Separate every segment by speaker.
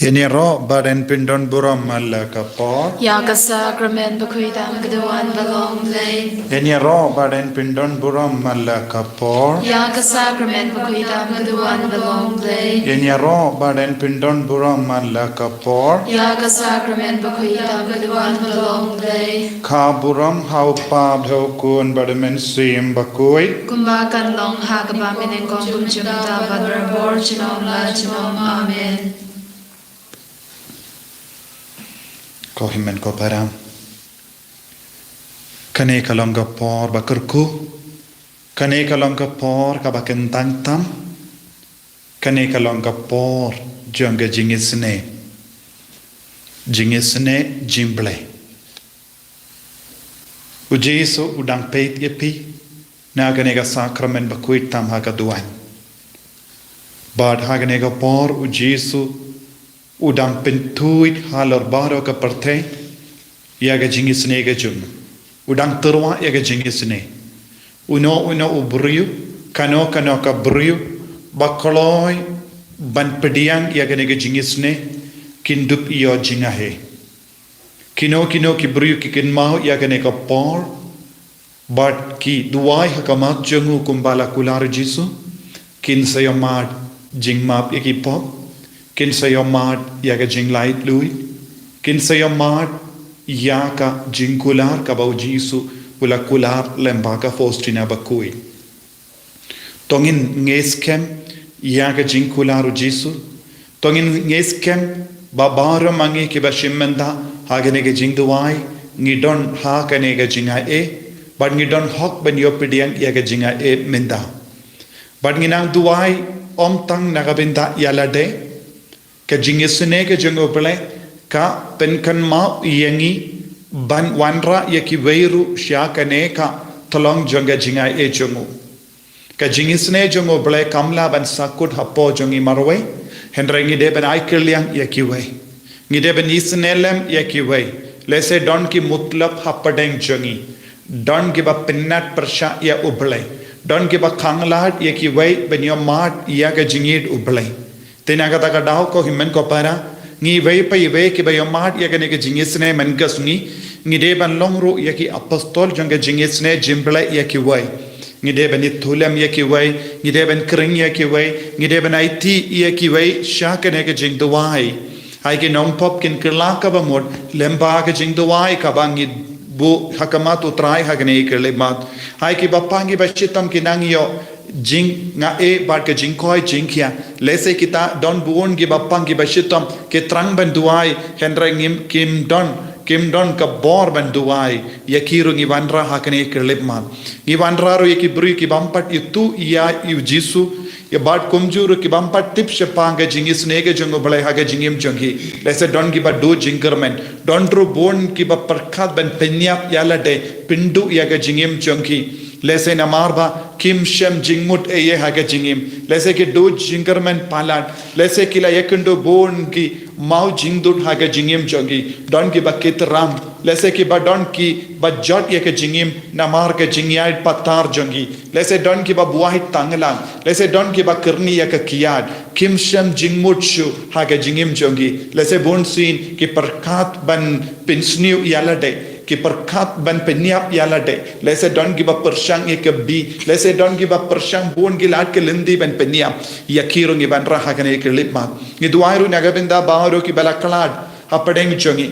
Speaker 1: Ini ro badan pindon buram mala kapor.
Speaker 2: Ya ka sacrament bakuidam kaduan balong lay.
Speaker 1: Ini ro badan pindon buram mala kapor.
Speaker 2: Ya ka sacrament bakuidam kaduan balong lay.
Speaker 1: Ini ro badan pindon buram mala kapor.
Speaker 2: Ya ka sacrament bakuidam kaduan balong lay.
Speaker 1: Ka buram hau pa bhau kun badamen sim bakui.
Speaker 2: Kumbakan long ha ka ba minen kong kumchumta badra bor chinom la chinom amen.
Speaker 1: Ko himen ko param. Kane kalong ka por bakurku. Kane kalong ka por ka bakentang tam. Kane kalong ka por jonga jingisne. Jingisne jimble. Ujesu udang peit yepi. Na kane ka sakramen bakuit tam ha ka duan. Bad ha kane ka por ujesu udang pentuit halor baro ka parte yaga jingisne ga jum udang terwa yaga jingisne uno ubriu kano ka briu bakloi ban pediang yaga nega jingisne kindup iyo jingahe kino ki briu ki kin mau yaga nega por but ki duai hakamat jungu kumbala kular jisu kin sayamat jingmap yaki pop kin sayamat yaga jinglait lui kin sayamat yaka jingkular ka bau jisu ula kular lembaka fostina bakui tongin ngeskem yaga jingkular jisu tongin ngeskem babara mangi ki bashimenda hagane ge jingduai ngidon ha kane ge jingae but ngidon hok ben yopidian yaga jingae menda but nginang duai om tang nagabinda yalade ka jingisne ka jungopele ka penkan ma yangi ban wanra yaki weiru syakane ka tolong jonga jingai e jungu ka jingisne jungo ble kamla ban sakut hapo jongi marwe henrengi de ban aikliang yaki wei ngide ban isnelem yaki wei lese don ki mutlab hapadeng jongi don ki ba pinnat persha ya uble don ki ba khanglat yaki wei ben yo mat ya ka jingid uble Tena kata kadau ko himen ko para ngi vei pa ive ki ba yomat ya gane ke jingisne man gasngi ngi de ban longru ya ki apostol jonga jingisne jimble ya ki wai ngi de ban ithulam ya ki wai ngi de ban kring ya ki wai ngi de ban it ya ki wai sha kane ke jing duai ai ki nom pop kin kla ka ba mod lemba ke jing duai ka ba ngi bu hakamat utrai hagane ke le mat ai ki ba pangi ba chitam ki nangyo jing nga e bar ke jing koi jing kia lese kita don buon gi bapang gi bashitam ke trang ban duai hendra ngim kim don ka bor ban duai yakiru ngi wanra hakane ke lepman ngi wanra ro yaki bru ki bampat itu ya yu jisu ya bad kumjuru ki bampat tip shepanga jingis nege jongo balai haga jingim jongi lese don gi ba do jingermen don ro bon ki ba parkhat ban penyap yala de pindu yaga jingim jongi lese na marba kim shem jingmut e ye haga jingim lese ki do jingermen palat lese ki la yekundo bon ki mau jingdut haga jingim jongi don ki ba kitram lese ki ba don ki ba jot ye ke jingim na mar ke jingyai patar jongi lese don ki ba buahit tanglang lese don ki ba kirni ye ke kiad kim shem jingmut shu haga jingim jongi lese bon sin ki perkat ban pinsniu yalade ki perkat ban penyap yalade lese don ki ba persyang ye ke bi lese don ki ba persyang bon gilat ke lendi ban penyap yakiru ngi ban raha kane ke lipma ngi duairu nagabinda baaro ki balaklad hapadeng jongi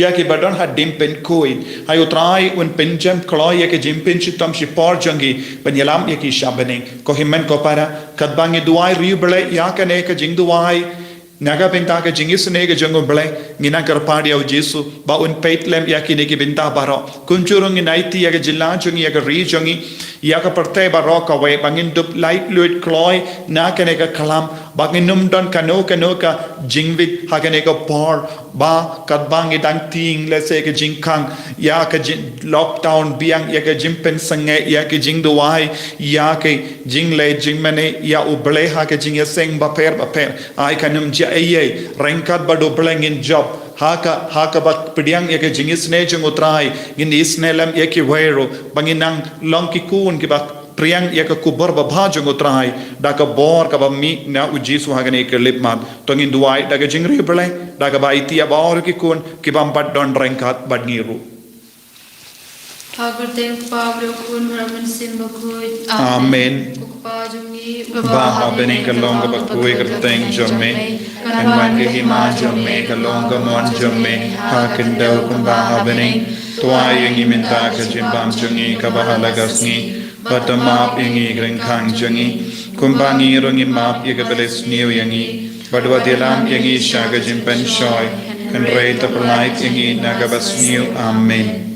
Speaker 1: ya ki badon ha dimpen koi ayo trai un penjam kloy ya ke jimpen chitam shi por jongi ban yalam ya ki shabane ko himmen ko para kadbangi duai ribele ya kane ke jing duai naga benta ke jingis ne ke jongo ble ngina karpadi au jesu ba un peitlem ya ki ne ki benta baro kunchurung naiti ya ke jilla chungi ya ke ri chungi ya ka parte baro ka we bangin dup light fluid kloy na ke ne ka kalam bangin num don kano ka jingvit ha ke ne ka por ba kadbangi dang ting lese ke jingkang ya ke lockdown biang ya ke jimpen sange ya ke jingduai ya ke jingle jingmane ya uble ha ke jing seng ba per ai kanum Jingaiei rengkat bado pelengin job haka bat pediang ya ke jingis ne jung utrai gin isnelam ya ki wero banginang long ki kun ki bak priang ya ka kubor ba bhajong utrai da ka bor ka ba mi na uji su hagane ke lipmat tongin duai da ka jingri belai da ka ba itia ba or ki kun ki bam pat don rengkat bad ngiru
Speaker 2: Haberteng Pablo kun ramen simbakui.
Speaker 1: Amen.
Speaker 2: Kupajongi
Speaker 1: Baha beni kalong ka bakui kerteng jomme kan wan ke hima jomme kalong ka mon jomme ha kendau kum baha beni tua yang minta ka jimbam jongi ka baha lagasni batamap yangi greng khang jongi kumbangi rongi map ye ka beles niu yangi badwa dilam yangi shaga jimpen shoy kan rei tapalai yangi naga basniu amen.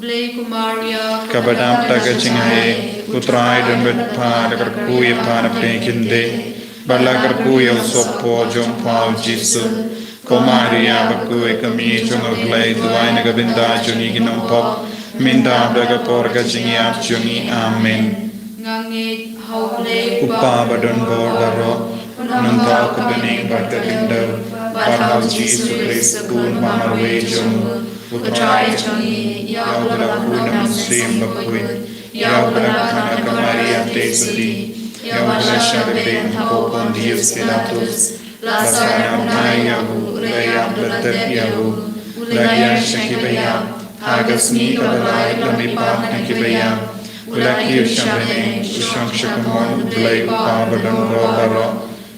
Speaker 2: Kumaria
Speaker 1: Kabadam taga Jingaiei utrai dan betpa agar kuya pana pekinde balagar kuya sopo jompau jisu Kumaria bakui kami jongoglai duai naga binda jongi ginompok minda daga porga jingiap jongi amen.
Speaker 2: Ngangi haule
Speaker 1: Upa badon bordaro nunta kubening bargarinda barhau jisu Christ kun mamarwe jomu utrai jongi Yau berlakukan musim berkuit, Yau berlakukan kemaria tesudi, Yau bersyabedin hapopon dius pilatus, Lasana unayahu, Leya bertet yahu, Leya syakibaya, Hagasni kabalai lamipat nakibaya, Ulaki usyabedin, Usyang syakumon, Belai upa badan robaro,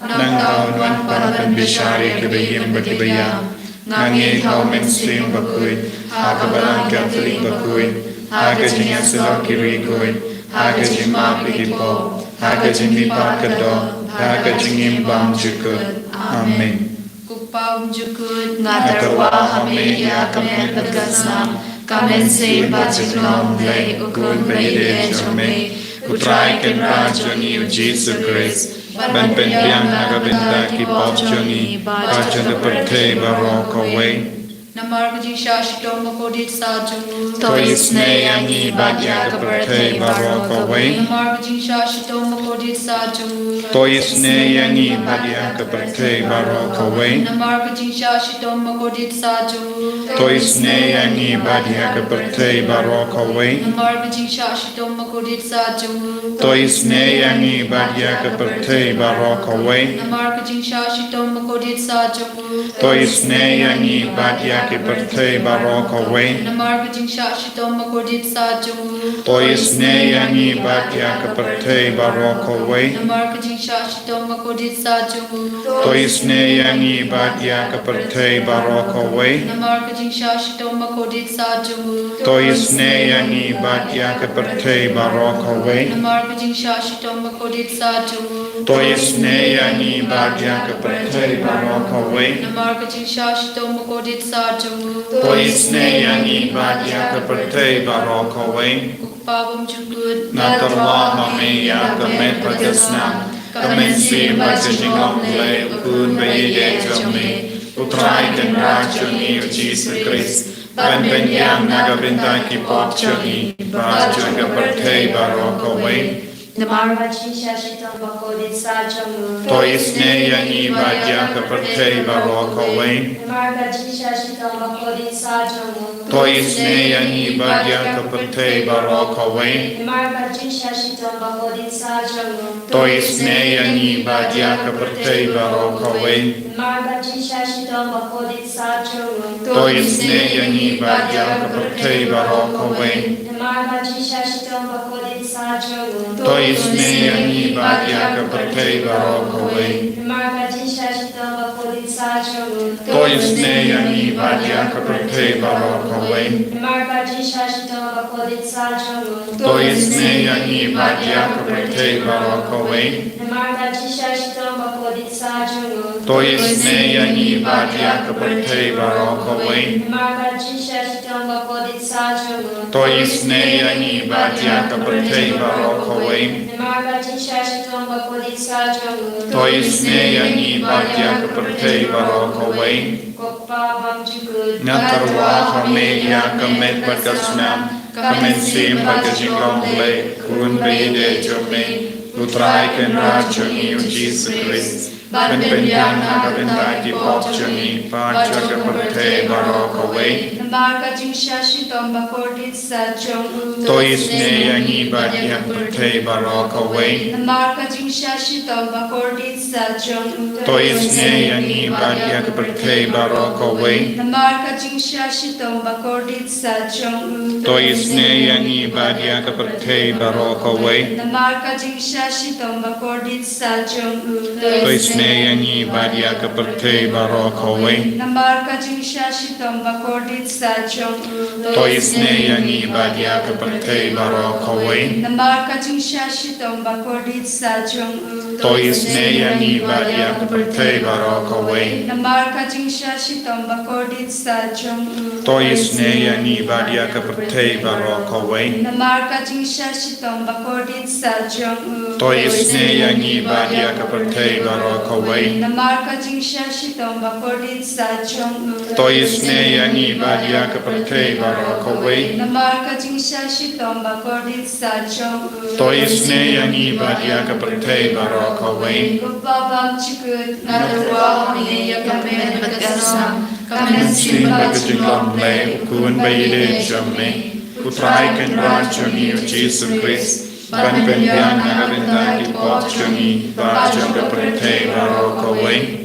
Speaker 1: Nangau nuan parakan bisyari kibayim bakibaya, Ngangi kau mainstream bakui, Haga balang Catholic bakui, Haga jinga silok kiri kui, Haga jima pigipo, Haga jimi pakado, Haga jingim bam jukut. Amen.
Speaker 2: Kupam jukut ngatarwa hame ya kamen bagasam, kamen se bajiklom le ukun bayde jome, utrai ken rajoni Jesus Christ. Ban penpiang naga binta ki pop jongi bajan de perte barok away namar ji shashito makodit sajungu toisne yangi badya ka perte barok away namar ji shashito makodit sajungu toisne yangi badya ka perte barok away namar ji shashito makodit sajungu toisne yangi badya ka perte barok away namar ji shashito makodit sajungu toisne yangi badya ka perte barok away namar ji shashito makodit sajungu toisne yangi badya ka perte barok away namar ji shashito makodit sajungu toisne yangi badya ka perte barok away namar ji shashito makodit sajungu toisne yangi badya ka perte barok away namar ji shashito makodit sajungu toisne yangi badya ka perte barok away namar ji shashito makodit sajungu toisne yangi badya ka perte barok away namar ji shashito makodit sajungu toisne yangi badya ka perte barok away kupabam jukut natarwa hame ya kamet pagasnam kamen si bajingom le ukun bayide jome utrai ken rajoni Jesus Christ ban penyang naga binta ki pop jongi bajan ka perte barok away namar ji shashito makodit sajungu toisne yangi badya ka perte barok away namar ji shashito makodit sajungu toisne yangi badya ka perte barok away namar ji shashito makodit sajungu toisne yangi badya ka perte barok away namar ji shashito makodit sajungu toisne yangi badya ka perte barok away namar ji shashito makodit sajungu toisne yangi badya ka perte barok away namar ji shashito makodit sajungu toisne yangi badya ka perte barok away namar ji shashito makodit sajungu toisne yangi badya ka perte barok away namar ji shashito makodit sajungu toisne yangi badya ka perte barok away namar ji shashito makodit sajungu toisne yangi badya ka perte barok away namar ji shashito makodit sajungu toisne yangi badya ka perte barok away kupabam jukut natarwa hame ya kamet bagasnam kamen sim bagajingom le kun bayide jome
Speaker 1: Utraikan Rajani Jesus Christ, Ben Benyana Gavindaki Popchani, Parchaka Pate Barokaway,
Speaker 2: Namarka Jingshashi Tomba Kordit Sajong,
Speaker 1: Toisne Yangi Badia Pate Barokaway,
Speaker 2: Namarka Jingshashi Tomba Kordit Sajong,
Speaker 1: Toisne Yangi Badia Pate Barokaway,
Speaker 2: Namarka Jingshashi Tomba Kordit Sajong,
Speaker 1: Toisne Yangi Badia Pate Barokaway,
Speaker 2: Namarka Jingshashi Tomba Kordit Sajong,
Speaker 1: Toisne Yangi Badia Pate Barokaway,
Speaker 2: Namarka Jingshashi Tomba Kordit Sajong,
Speaker 1: Toisne Yangi Badia Pate Barokaway,
Speaker 2: Namarka Jingshashi Tomba Kordit Sajong,
Speaker 1: Toisne Yangi Badia Pate Barokaway,
Speaker 2: Namarka Jingshashi Tomba Kordit Sajong,
Speaker 1: Toisne Yangi Badia Pate Barokaway,
Speaker 2: Namarka Jingshashi Tomba Kordit Sajong,
Speaker 1: Toisne Yangi Badia Pate Barokaway,
Speaker 2: Namarka Jingshashi Tomba Kordit Sajong,
Speaker 1: Toisne Yangi Badia Pate Barokaway,
Speaker 2: Namarka Jingshashi Tomba Kordit Sajong,
Speaker 1: Toisne Yangi Badia Pate Barokaway,
Speaker 2: Babam Chikut Nadarwa Hami Yakamen Bagasam,
Speaker 1: Kamen Simba Kajinglam Le, Kun Bayide Jamne, Utraikan Rajani Jesus Christ, Ben Benyana Gavindaki Popchani, Parchaka Pate Barokaway,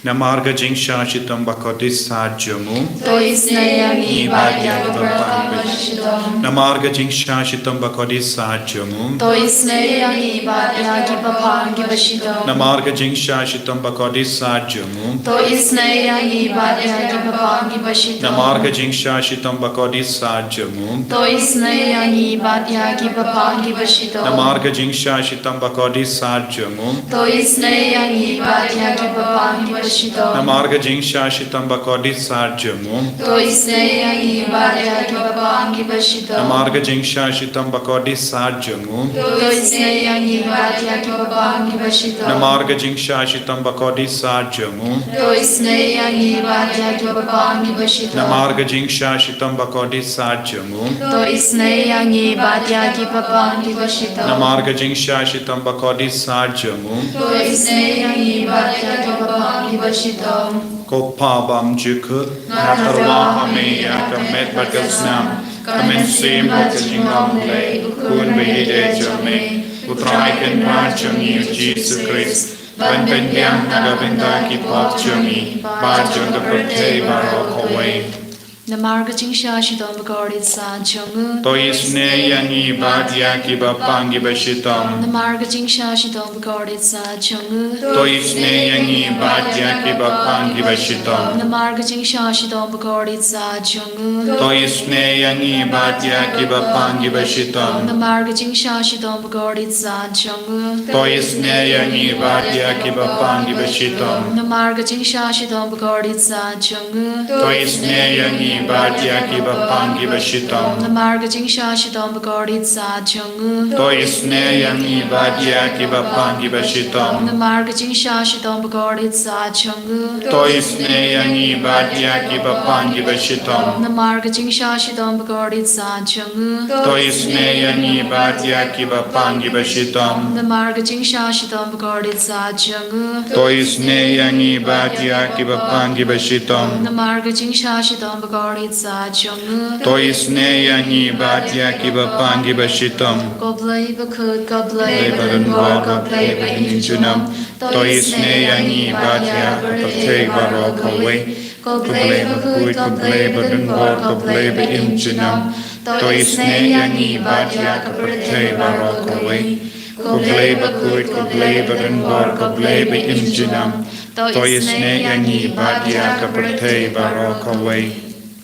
Speaker 1: Namarga Jingsha Shitam Bakotis Sajamu,
Speaker 2: Toisneyangi Badya Gopram
Speaker 1: Namarga Jingsha Shitam Bakotis Sajamu,
Speaker 2: Toisneyangi Badya Gipapang Gibashidom,
Speaker 1: Namarga Jingsha Shitam Bakotis Sajamu,
Speaker 2: Toisneyangi Badya Gipapang Gibashidom,
Speaker 1: Namarga Jingsha Shitam Bakotis Sajamu,
Speaker 2: Toisneyangi Badya Gipapang Gibashidom,
Speaker 1: Namarga Jingsha Shitam Bakotis Sajamu,
Speaker 2: Toisneyangi Badya Gipapang Gibashidom,
Speaker 1: Namarga Jingsha Shitam Bakotis Sajamu,
Speaker 2: Toisneyangi Badya Gipapang Gibashidom,
Speaker 1: Namarga Jingsha Shitam Bakotis Sajamu,
Speaker 2: Toisneyangi Badya Gipapang Gibashidom,
Speaker 1: Namarga Jingsha Shitam Bakotis Sajamu,
Speaker 2: Toisneyangi Badya Gipapang Gibashidom,
Speaker 1: Namarga Jingsha Shitam Bakotis Sajamu,
Speaker 2: Toisneyangi Badya Gipapang Gibashidom,
Speaker 1: Namarga Jingsha Shitam Bakotis Sajamu,
Speaker 2: Toisneyangi Badya Gipapang Gibashidom,
Speaker 1: Kopabam Jukut, Natarwa Hameya Kamet Bagasnam, Kamen Simba Kajingam Le, Kun Bayide Jamne, Utraikan Rajani Jesus Christ, Ben Benyam Nagavindaki Popchani, Bajanga Pate Barokaway,
Speaker 2: Namarga Jingsha Shidom Bagorit Sajong,
Speaker 1: Toisne Yangi Badia Kiba Pangi Bashitam,
Speaker 2: Namarga Jingsha Shidom Bagorit Sajong,
Speaker 1: Toisne Yangi Badia Kiba Pangi Bashitam,
Speaker 2: Namarga Jingsha Shidom Bagorit Sajong,
Speaker 1: Toisne Yangi Badia Kiba Pangi Bashitam,
Speaker 2: Namarga Jingsha Shidom Bagorit Sajong,
Speaker 1: Toisne Yangi Badia Kiba Pangi Bashitam,
Speaker 2: Namarga Jingsha Shidom Bagorit Sajong,
Speaker 1: Toisne Yangi Badia Kiba Pangi Bashitam,
Speaker 2: Namarga Jingsha Shidom Bagorit Sajong,
Speaker 1: Toisne Yangi Badia Kiba Pangi Bashitam,
Speaker 2: Namarga Jingsha Shidom Bagorit Sajong,
Speaker 1: Toisne Yangi Badia Kiba Pangi Bashitam,
Speaker 2: Namarga Jingsha Shidom Bagorit Sajong,
Speaker 1: Toisne Yangi Badia Kiba Pangi Bashitam,
Speaker 2: Namarga Jingsha Shidom Bagorit Sajong,
Speaker 1: Toisne Yangi Badia Kiba Pangi Bashitam,
Speaker 2: Namarga Jingsha Shidom Bagorit Sajong,
Speaker 1: Toisne Yangi Badia Kiba Pangi Bashitam,
Speaker 2: Goblay Bakut, Goblay
Speaker 1: Badan
Speaker 2: Badanwar,
Speaker 1: Waga
Speaker 2: Goblay
Speaker 1: Pleba
Speaker 2: Bainjunam,
Speaker 1: Injunam, Toisne Yangi Badia Pate Barokaway,
Speaker 2: Goblay Bakut, Goblay Badanwar, Goblay Bainjunam,
Speaker 1: Toisne Yangi Badia Pate Barokaway, Goblay Bakut, Goblay Badanwar, Goblay Bainjunam, Toisne Yangi Badia Pate Barokaway.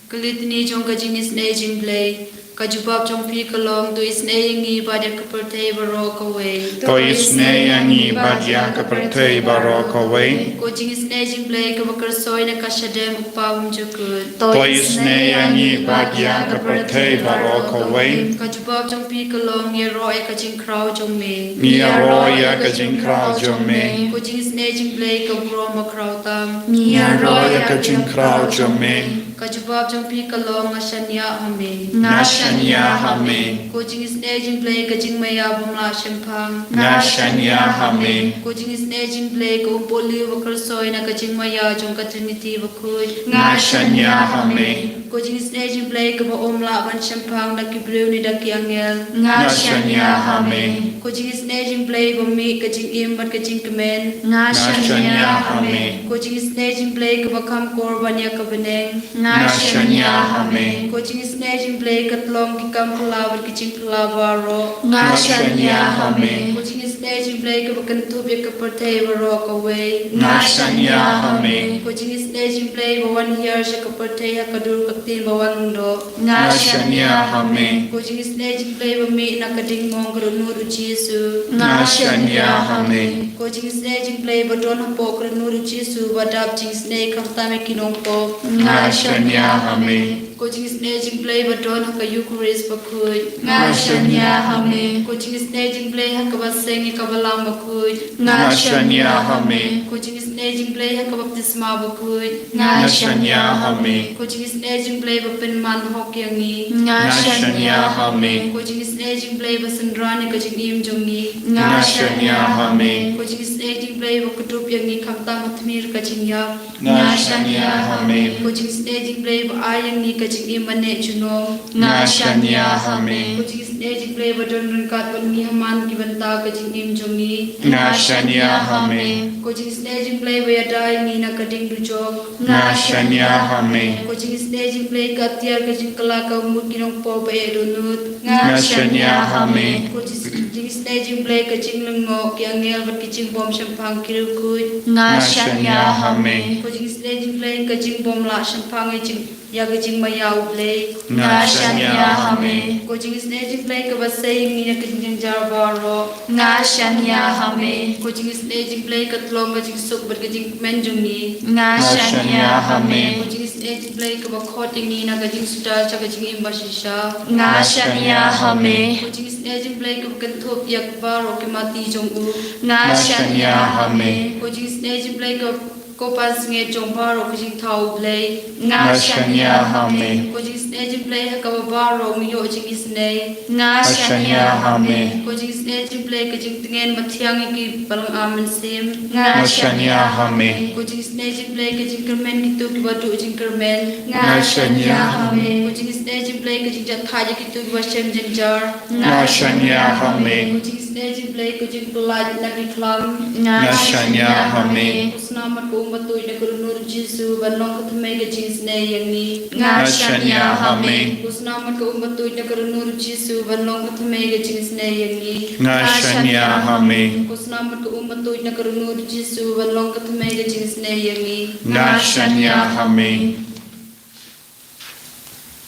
Speaker 2: Kulitni Jong Kajinis Najing Play, Kajubab Jong Pikalong, to is Nayangi Badia Kaperte Barokaway,
Speaker 1: Toisne Yangi Badia Pate Barokaway,
Speaker 2: Coaching is Najing Play, Kavakar Soy, Nakashadem, Upawum Jukut,
Speaker 1: Toisne Yangi Badia Pate Barokaway,
Speaker 2: Kajubab Jong Pikalong, Yeroy Kajing Crow Jong Me,
Speaker 1: Mia Roya Kajing Krao Jome,
Speaker 2: Coaching is Najing Play, Kavroma Krautam,
Speaker 1: Mia Roya Kajing Krao Jome,
Speaker 2: Kajubab jong pi kalong ashanya hame.
Speaker 3: Ngashanya hame.
Speaker 2: Coaching is aging play kajing maya bumla shempang.
Speaker 3: Ngashanya hame.
Speaker 2: Coaching is aging play ko poli wakal soy na kajing maya jong katrinity wakuj.
Speaker 3: Ngashanya hame.
Speaker 2: Coaching is aging play ko ba omla ban shempang na kibriw ni daki angel.
Speaker 3: Ngashanya hame.
Speaker 2: Coaching is aging play ko mi kajing im bat kajing kemen.
Speaker 3: Ngashanya hame.
Speaker 2: Coaching is aging play ko ba kam korban ya kabeneng.
Speaker 3: Ngashanya hame.
Speaker 2: Coaching is aging play katlong ki kam pulawan kajing pulawaro.
Speaker 3: Ngashanya hame.
Speaker 2: Coaching is aging play ko ba kantub ya kapertay waro away.
Speaker 3: Ngashanya hame.
Speaker 2: Coaching is aging play ba 1 year sa kapertay ha kadur kaktin bawang do.
Speaker 3: Ngashanya hame.
Speaker 2: Coaching is aging play ba mi nakading mong karunuru Jesu.
Speaker 3: Ngashanya hame.
Speaker 2: Coaching is aging play ba don hapo karunuru Jesu ba dab jing snake kamtame kinongpo.
Speaker 3: Ngashanya hame.
Speaker 2: Coaching is aging play ba don haka Eucharist ba kuj.
Speaker 3: Ngashanya hame.
Speaker 2: Coaching is aging play haka ba sengi kabalang ba kuj.
Speaker 3: Ngashanya hame.
Speaker 2: Coaching is aging play haka baptisma ba kuj.
Speaker 3: Ngashanya hame.
Speaker 2: Coaching is aging play ba pinman hokyangi.
Speaker 3: Ngashanya hame.
Speaker 2: Coaching is aging play ba sandrani kajing im jongi.
Speaker 3: Ngashanya hame.
Speaker 2: Coaching is aging play ba kutup yangi kamta matmir kajing ya.
Speaker 3: Ngashanya hame.
Speaker 2: Coaching is aging play ba ayang ni kajing im mane chuno.
Speaker 3: Ngashanya hame.
Speaker 2: Coaching is aging play ba don kat ban mi haman ki banta kajing im jongi.
Speaker 3: Ngashanya hame.
Speaker 2: Coaching is aging play ba yadai ni na kading dujog.
Speaker 3: Ngashanya hame.
Speaker 2: Coaching is aging play ka tiar kajing kala ka mut kinong po ba edunut.
Speaker 3: Ngashanya hame.
Speaker 2: Coaching is aging play kajing lengo ki angel bat kajing bom shampang kirukut.
Speaker 3: Ngashanya hame.
Speaker 2: Coaching is aging play kajing bom la shampang kajing ya kajing mayau play.
Speaker 3: Ngashanya hame.
Speaker 2: Coaching is aging play ka basay ni na kajing jarbaro.
Speaker 3: Ngashanya hame.
Speaker 2: Coaching is aging play ka tlong kajing suk bat kajing menjungi.
Speaker 3: Ngashanya hame.
Speaker 2: Coaching is aging play ka bakhoting ni na kajing suda cha kajing imbashisha.
Speaker 3: Ngashanya hame.
Speaker 2: Coaching is aging play ka kanthop yak baro ki mati jong u.
Speaker 3: Ngashanya hame.
Speaker 2: Coaching is aging play ka kopas nge jong baro kajing thau play.
Speaker 3: Ngashanya hame.
Speaker 2: Coaching is aging play ka baro mi yo jing isne.
Speaker 3: Ngashanya hame.
Speaker 2: Coaching is aging play kajing tingen mathiang ki balang amen sim.
Speaker 3: Ngashanya hame.
Speaker 2: Coaching is aging play kajing kermen kitu ki batu jing kermen.
Speaker 3: Ngashanya hame.
Speaker 2: Coaching is aging play kajing jathaja kitu ki wasem jenjar.
Speaker 3: Ngashanya hame.
Speaker 2: Coaching is aging play kajing pelaj lagi klang.
Speaker 3: Ngashanya hame.
Speaker 2: Selamat ko umatu na kurunur Jesu banong katamay ka jins na yang ni.
Speaker 3: Ngashanya hame.
Speaker 2: Selamat ko umatu na kurunur Jesu banong katamay ka jins na yang ni.
Speaker 3: Ngashanya hame.
Speaker 2: Selamat ko umatu na kurunur Jesu banong katamay ka jins na yang ni.
Speaker 3: Ngashanya hame.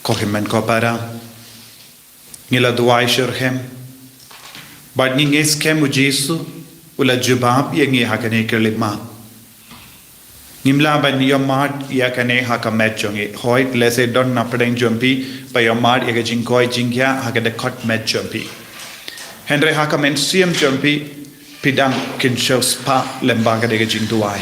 Speaker 1: Kohimen ko para ngila duai shirhem bad nges kem u Jesu ula jubab yengi hakane kelima nimla ban yomad ya kane hakamet jongi hoit lese don napdeng jompi pa yomad ya jingkoi jingya hakade khot met jompi henry hakamen siem jompi pidang kinsho spa lembaga de jing duai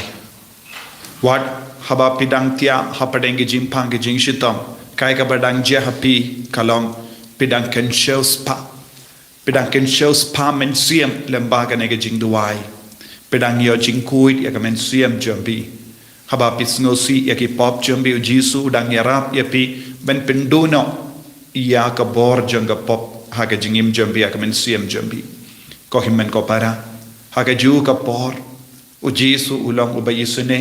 Speaker 1: wat haba pidang tia hapadeng jing pang jing shitom kai ka badang je happy kalong pidang kinsho spa pidang kinsho spa men siem lembaga ne jing duai pidang yo jing kuit ya kamen siem jompi haba pisnosi ya ki pop jombi u Jesu dang yarap ya pi ben penduno ya ka bor janga pop ha ka jingim jombi ya kamen siem jombi ko himmen ko para ha ka ju ka por u Jesu ulang u bayisune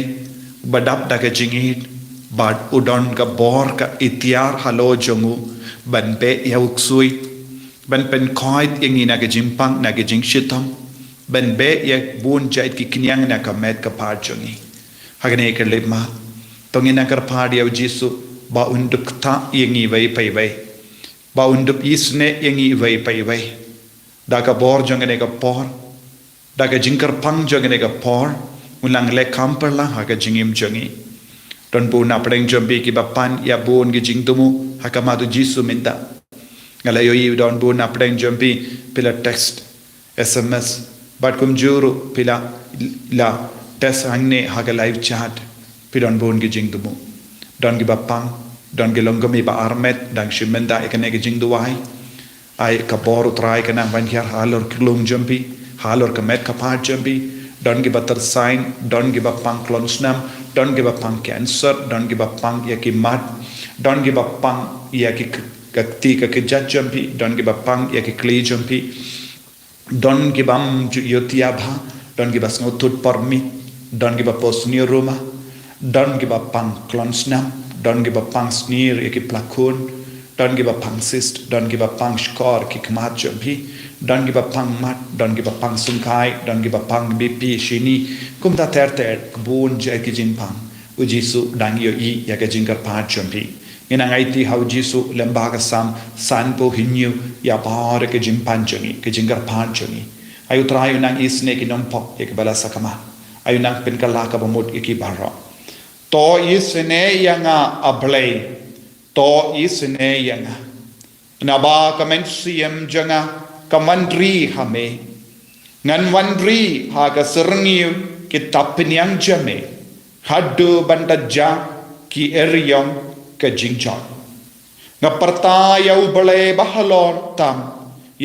Speaker 1: badap da ka jingit bad udon ka bor ka itiar halo jongu ban pe ya uksui ban pen koit ingina ka jimpang na ka jing shitam ban be ya bun jait ki knyang na ka met ka par jongi hagane ke lema tongina kar phadi au Jesu ba unduk ta yengi vai pai vai ba unduk isne yengi vai pai vai da ka bor jongane ka por da ka jingkar pang jongane ka por ulang le kamperla haga jingim jongi don bu na preng jombi ki bapan ya bun gi jingtumu hakama tu Jesu minta ngala yo yi don bu na preng jombi pila text SMS bat kum juru pila la tes hangne haga live chat pidon bon gi jingtumu don gi bapang don gelongami ba armet dang shimenda ekanege jingduai ai kabor utrai kana banhyar halor klung jampi halor kamet kapar jampi don giba tersain don giba pang klonsnam don giba pang cancer don giba pang yaki mat don giba pang yaki kakti kakijat jampi don giba pang yaki kli jampi don gibam yotiabha don giba snotut parmi don giba posnir rumah don giba pang klonsnam don giba pang snir yaki plakun don giba pang cyst don giba pang skor kikmat jampi don giba pang mat don giba pang sungkai don giba pang bp shini kumta ter kbun je ki jinpang ujisu dang yo I yaka jingkar pat jampi inang IT hau jisu lembaga sam sanpo hinyu ya bare ke jimpan jangi ke jingkar pat jangi ayu trayu nang isne ki nompok yak bala sakama ayu nang penkala ka bamut iki barra to isne yanga ablay to isne yanga naba kamensiam janga kamandri hame ngan wandri ha ka serniu ki tapniang jame haddu bandaja ki eryong ka jingchon ngaparta ya ubale bahalor tam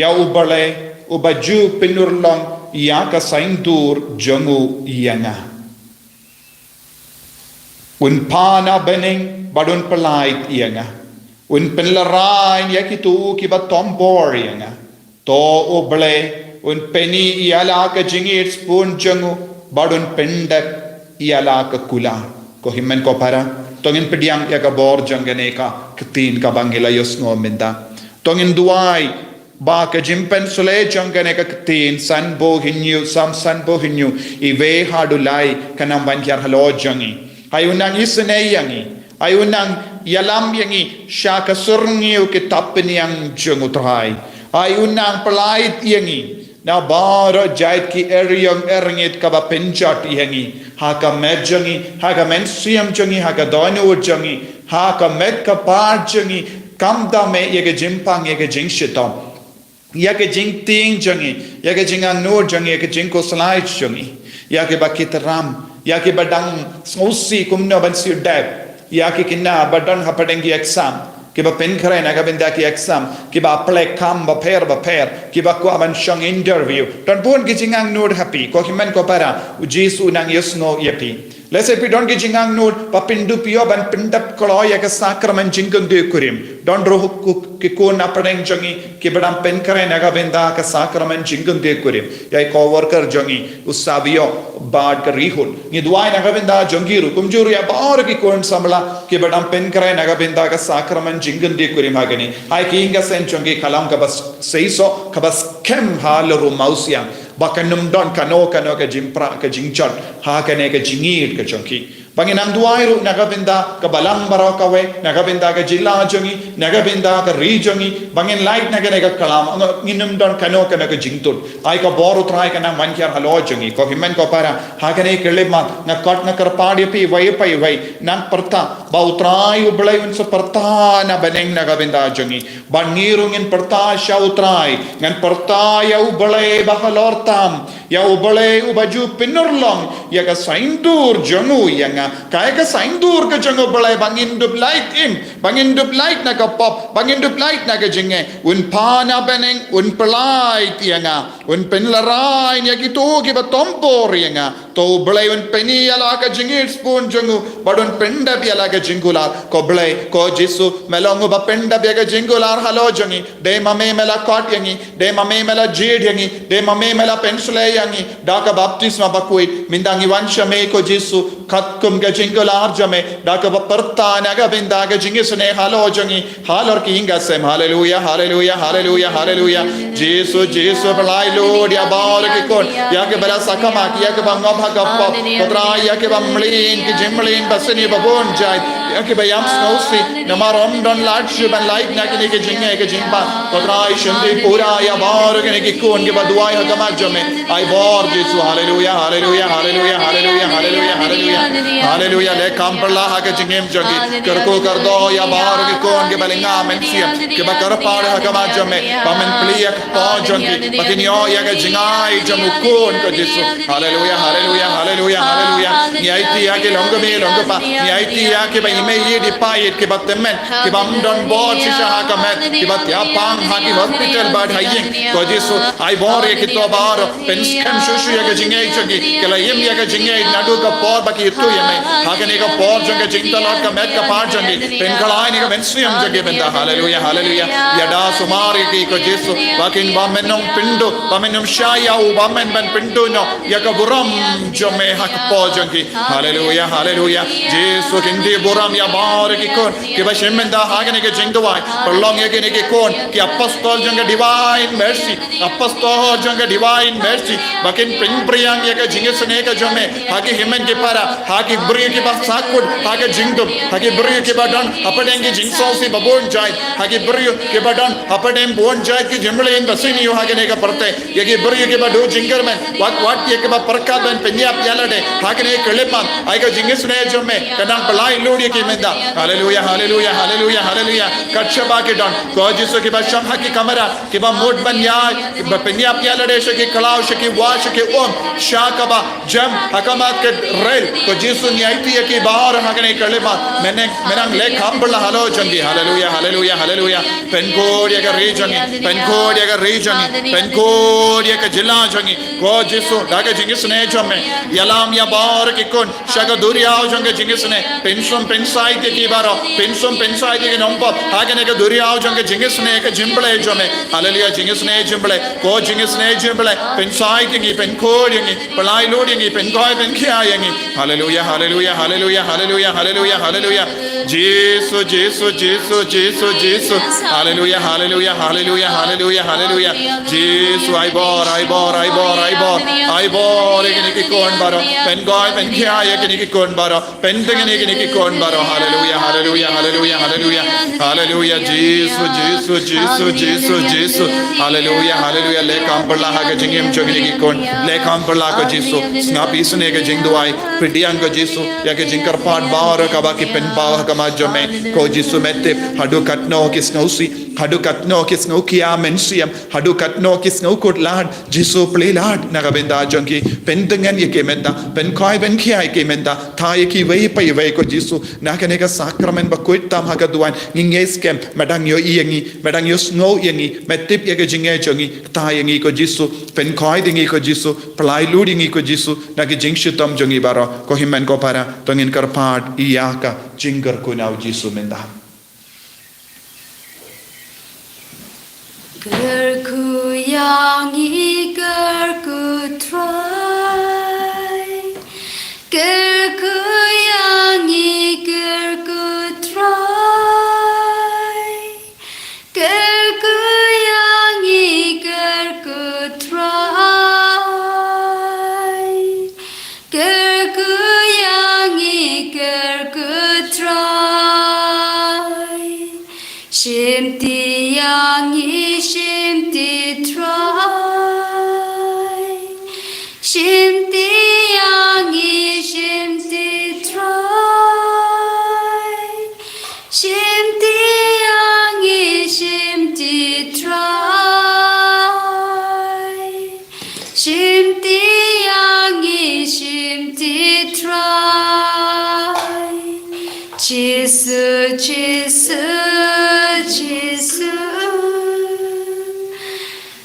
Speaker 1: ya ubale ubaju pinurlong ya ka saindur jangu yanga un pana bening badun pelait yanga un penlarain yakitu ki batombor yanga to ubale un peni yala ka jingit spoon jangu badun pendek yala ka kula ko himmen ko para tongin pediang ya ka bor jangane ka ktin ka bangila yosno menda tongin duai ba ka jimpen sule jangane ka ktin sanbo hinyu sam sanbo hinyu I ve hadulai kanam bankyar halo jangi ayunang isne yangi ayunang yalam yangi shaka surngiu ki tapniang jangutrai ayunang pelait yangi na bara jait ki eryong erngit ka ba penjat yangi haka medjangi haka mensiam jangi haka dano jangi haka med ka par jangi kamda me yege jimpang yege jingshitam yege jingting jangi yege jingang nur jangi yege jingko slide jangi yege bakitram yege badang snosi kumno bansi dab yege kinna badang hapadengi exam kiba pen kare naga benda ki exam kiba apply kam ba pair kiba ko aban shang interview don pun ki jingang nur happy ko himen ko para ujisu nang yesno yepi let's say if you don't get jingang nur papindu pio ban pindap kolo ya ka sakramen jingong de kurim don ro ki ko na padeng jangi ki badam pen kare naga benda ka sakramen jingong de kurim ya ko worker jangi usabio bad ka rihul ni duai naga benda jangiru kumjuru ya baur ki kon samla ki badam pen kare naga benda ka sakramen jingong de kurim agani ai ki inga sen jangi kalam ka bas seiso ka bas kem halaru mausiam bakanum don kano ka jimpra ka jingchal ha kane ka jingir ka chonki banginang duairu nagabenda ka balang baraw kawe nagabenda ka jila jongi nagabenda ka rijongi bangin light nagane ka kalam nginum don kano ka jingtul ai ka boru try ka na mankyar halo jongi ko himen ko para ha kane kelema na kot na karpadi pi vai nang perta ba utrai ublai unsa perta na baneng nagabenda jongi bangirungin perta sha utrai ngan perta ya ublai bahalortam ya ublai ubaju pinurlong ya ka saindur jongu yanga kaya ka saindur ka jango balai bangin dup light na ka pop bangin dup light na ka jinge un pana beneng un pelait yanga un penlarai ya gitu ki batompor yanga to balai un peni ala ka jingit spoon jangu badun penda bi ala ka jingular ko balai ko jisu melongu ba penda bi ka jingular halo jangi de mame mela kot yangi de mame mela jid yangi de mame mela pensule yangi da ka baptisma bakui mindangi wansha me ko jisu katkum ga jingular jame da ka perta naga benda ga jingisne halo jangi halor ki inga sem hallelujah jisu balai lord ya bar ki kon ya ke bala sakama ki ya ke bangga bhagappa kotra ya ke bamlin ki jimlin basni babon jai ya ke bayam snowsi namarom don lat shuban light na ki ke jinge ke jimba kotra shandi pura ya bar ki kon ke baduai hakama jame ai bor jisu hallelujah le kampala ha ke jingem jogi karko kardo ya bar ki kon ke balinga mensia ke bakar par hakama jame pamen pliak po jogi bakinyo ya ke jingai jamu kon ko jisu hallelujah ni aiti ya ke longpa ni aiti ya ke ime di payet ke batemen ke bam don bor shisha ha kamet ke bat ya pang ha ki hospital bad hayeng ko Jesu ai bor ke to bar penskem shushu ya ke jingei chogi ke la yem ya ke jingei nadu ka por baki tu yeme ha ke ne ka por jong ke jingta lot ka met ka par jongi pen kalai ne ka mensuyam jogi benda hallelujah hallelujah yada sumari ki ko Jesu bakin bamenong pindu bamenom shaya u bamen ben pindu no ya ka buram jome hak po jongi hallelujah hallelujah Jesu kindi buram ya bar ki kon ke ba shemenda ha ke ne ke jingdwai prolong ya ke ne ke kon ki apostol jong divine mercy apostol jong divine mercy bakin pin priyang ya ke jingesne ke jome ha ki himen ke para ha ki bri ke ba sakud ha ke jingdum ha ki bri ke ba don apadeng ki jingsosi babon jai ha ki bri ke ba don apadem bon jai ki jimle in basini ha ke ne ke perte ya ki bri ke ba do jingermen wat ye ke ba parka ben penya pyalade ha ke ne kelepan ai ke jingesne jome kadang pelai lodi ke menda hallelujah hallelujah hallelujah hallelujah kachaba ke don ko Jesu ke ba sham ha ki kamera ke ba mod ban ya ba penya pyalade shaki kalaw shaki wa shaki om shakaba jam hakamat ke rel ko Jesu ni aiti ye ki bahar ha ke ne kelepan menang le khambla halo jangi hallelujah hallelujah hallelujah penkod ye ke region penkod ye ke region penkod ye ke jilla jangi ko Jesu da ke jingisne jomme yalam ya bar ki kon shaga duriyaw jange jingisne pensom pensai te ki baro pensom pensai te ke nompo ha ke ne ke duriyaw jange jingisne ke jimble jomme hallelujah jingisne jimble ko jingisne jimble pensai te ki penkod ye palai lodi ye penkoi penkia ye hallelujah hallelujah hallelujah hallelujah hallelujah hallelujah Jesus Jesus Jesus Jesus Jesus hallelujah hallelujah hallelujah hallelujah hallelujah Jesus I bor ye ki kon baro penkoi penkia ye ki kon baro pentenge ye ki kon baro hallelujah hallelujah hallelujah hallelujah hallelujah Jesus Jesus Jesus Jesus Jesus hallelujah hallelujah le kampla ha ke jingem jogni ki kon le kampla ko Jesus snapi sune ke jingduai pidiang ko Jesus ya ke jingkar pat bar ka ba ki pen ba ka ma jome ko Jesus mette hadu katno ki snausi hadu katno ki snaukia mensiam hadu katno ki snaukot lad Jesus play lad na ka benda jongi pentengan ye ke menta pen khoi ben khia ke menta tha ye ki wei pai wei ko Jesus na ka ne ka sakramen ba koit tam ha ka duan nginges kem madang yo iengi madang yo snow iengi metip ye ke jinge jongi ta yengi ko Jesus pen khoi dingi ko Jesus plai ludingi ko Jesus na ki jingshutam jongi baro ko himen ko para tongin kar pat iaka jingar ko nau Jesus menda
Speaker 2: Gerku yangi gerku try gerku yangi gerku try gerku yangi gerku try gerku yangi gerku try shimti yangi shimti try shimti yangi shimti try shimti yangi shimti try shimti yangi shimti try Jesus Jesus Jesus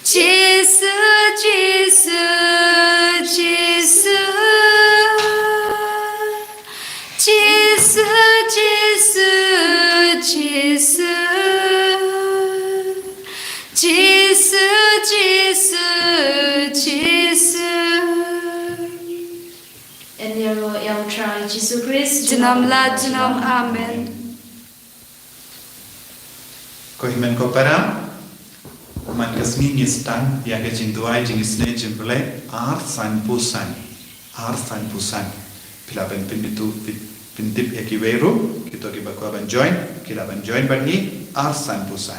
Speaker 2: Jesus Jesus Jesus Jesus Jesus Jesus and yang try Jesus Christ jenam la jenam amen
Speaker 1: ko himen ko para man kasmi nistan ya ke jingduai jingisne jimble ar san pusan pila ben pinditu pindip ya ki weru kito ki bakwa ban join kila ban join ban ni ar san pusan